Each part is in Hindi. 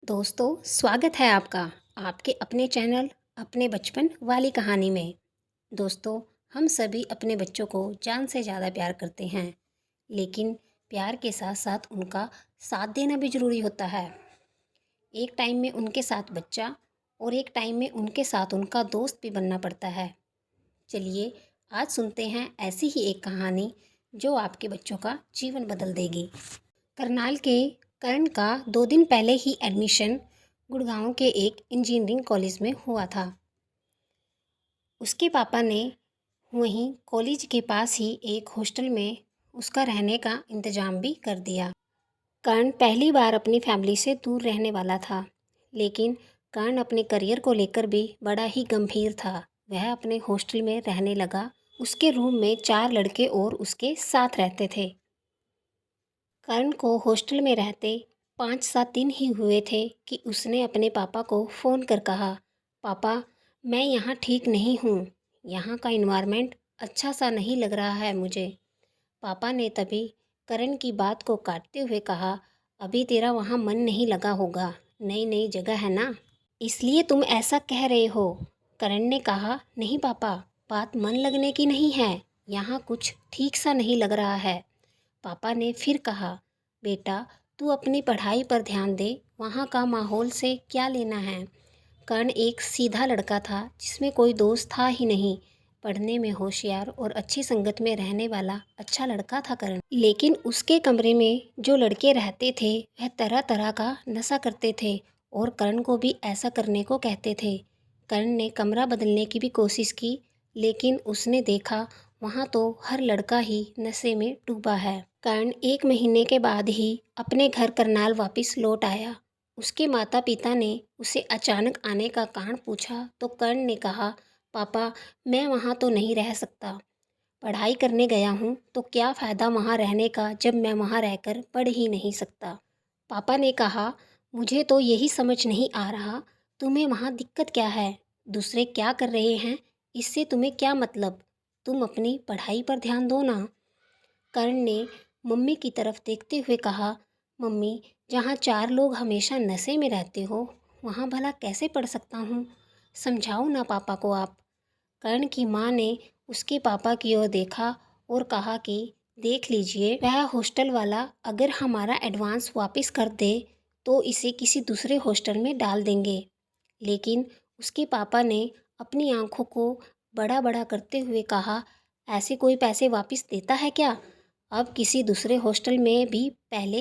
दोस्तों, स्वागत है आपका आपके अपने चैनल अपने बचपन वाली कहानी में। दोस्तों, हम सभी अपने बच्चों को जान से ज़्यादा प्यार करते हैं, लेकिन प्यार के साथ साथ उनका साथ देना भी ज़रूरी होता है। एक टाइम में उनके साथ बच्चा और एक टाइम में उनके साथ उनका दोस्त भी बनना पड़ता है। चलिए आज सुनते हैं ऐसी ही एक कहानी जो आपके बच्चों का जीवन बदल देगी। करनाल के कर्ण का 2 दिन पहले ही एडमिशन गुड़गांव के एक इंजीनियरिंग कॉलेज में हुआ था। उसके पापा ने वहीं कॉलेज के पास ही एक हॉस्टल में उसका रहने का इंतज़ाम भी कर दिया। कर्ण पहली बार अपनी फैमिली से दूर रहने वाला था, लेकिन कर्ण अपने करियर को लेकर भी बड़ा ही गंभीर था। वह अपने हॉस्टल में रहने लगा। उसके रूम में 4 लड़के और उसके साथ रहते थे। कर्ण को हॉस्टल में रहते 5-7 दिन ही हुए थे कि उसने अपने पापा को फ़ोन कर कहा, पापा मैं यहाँ ठीक नहीं हूँ, यहाँ का इन्वायरमेंट अच्छा सा नहीं लग रहा है मुझे। पापा ने तभी कर्ण की बात को काटते हुए कहा, अभी तेरा वहाँ मन नहीं लगा होगा, नई नई जगह है ना, इसलिए तुम ऐसा कह रहे हो। कर्ण ने कहा, नहीं पापा, बात मन लगने की नहीं है, यहाँ कुछ ठीक सा नहीं लग रहा है। पापा ने फिर कहा, बेटा तू अपनी पढ़ाई पर ध्यान दे, वहाँ का माहौल से क्या लेना है। कर्ण एक सीधा लड़का था जिसमें कोई दोस्त था ही नहीं। पढ़ने में होशियार और अच्छी संगत में रहने वाला अच्छा लड़का था कर्ण। लेकिन उसके कमरे में जो लड़के रहते थे वह तरह तरह का नशा करते थे और कर्ण को भी ऐसा करने को कहते थे। कर्ण ने कमरा बदलने की भी कोशिश की, लेकिन उसने देखा वहाँ तो हर लड़का ही नशे में डूबा है। कर्ण 1 महीने के बाद ही अपने घर करनाल वापस लौट आया। उसके माता पिता ने उसे अचानक आने का कारण पूछा तो कर्ण ने कहा, पापा मैं वहाँ तो नहीं रह सकता, पढ़ाई करने गया हूँ तो क्या फ़ायदा वहाँ रहने का जब मैं वहाँ रहकर पढ़ ही नहीं सकता। पापा ने कहा, मुझे तो यही समझ नहीं आ रहा, तुम्हें वहाँ दिक्कत क्या है, दूसरे क्या कर रहे हैं, इससे तुम्हें क्या मतलब, तुम अपनी पढ़ाई पर ध्यान दो ना। कर्ण ने मम्मी की तरफ देखते हुए कहा, मम्मी जहाँ 4 लोग हमेशा नशे में रहते हो वहाँ भला कैसे पढ़ सकता हूँ, समझाओ ना पापा को आप। कर्ण की माँ ने उसके पापा की ओर देखा और कहा कि देख लीजिए, वह हॉस्टल वाला अगर हमारा एडवांस वापस कर दे तो इसे किसी दूसरे हॉस्टल में डाल देंगे। लेकिन उसके पापा ने अपनी आंखों को बड़ा बड़ा करते हुए कहा, ऐसे कोई पैसे वापस देता है क्या, अब किसी दूसरे हॉस्टल में भी पहले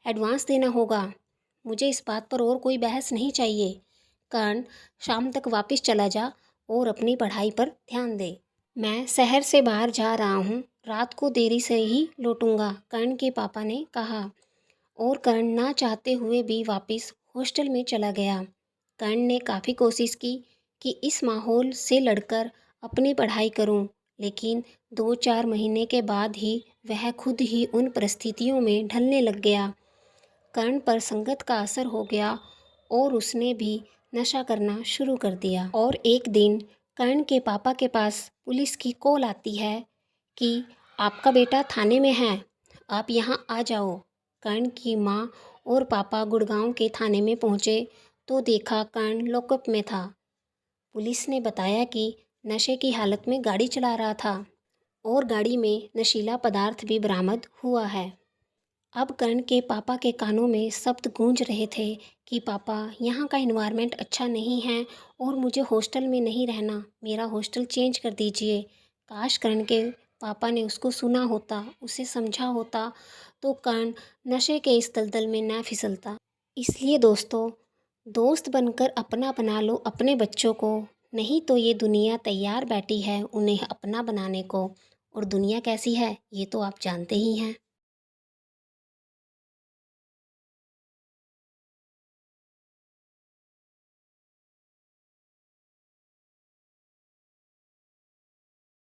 एडवांस देना होगा। मुझे इस बात पर और कोई बहस नहीं चाहिए। कर्ण शाम तक वापस चला जा और अपनी पढ़ाई पर ध्यान दे। मैं शहर से बाहर जा रहा हूँ, रात को देरी से ही लौटूंगा, कर्ण के पापा ने कहा। और कर्ण ना चाहते हुए भी वापस हॉस्टल में चला गया। कर्ण ने काफ़ी कोशिश की कि इस माहौल से लड़कर अपनी पढ़ाई करूं, लेकिन 2-4 महीने के बाद ही वह खुद ही उन परिस्थितियों में ढलने लग गया। कर्ण पर संगत का असर हो गया और उसने भी नशा करना शुरू कर दिया। और एक दिन कर्ण के पापा के पास पुलिस की कॉल आती है कि आपका बेटा थाने में है, आप यहाँ आ जाओ। कर्ण की माँ और पापा गुड़गांव के थाने में पहुँचे तो देखा कर्ण लॉकअप में था। पुलिस ने बताया कि नशे की हालत में गाड़ी चला रहा था और गाड़ी में नशीला पदार्थ भी बरामद हुआ है। अब कर्ण के पापा के कानों में शब्द गूंज रहे थे कि पापा यहाँ का इन्वायरमेंट अच्छा नहीं है और मुझे हॉस्टल में नहीं रहना, मेरा हॉस्टल चेंज कर दीजिए। काश कर्ण के पापा ने उसको सुना होता, उसे समझा होता तो कर्ण नशे के इस दलदल में ना फिसलता। इसलिए दोस्तों, दोस्त बनकर अपना बना लो अपने बच्चों को, नहीं तो ये दुनिया तैयार बैठी है उन्हें अपना बनाने को। और दुनिया कैसी है ये तो आप जानते ही हैं।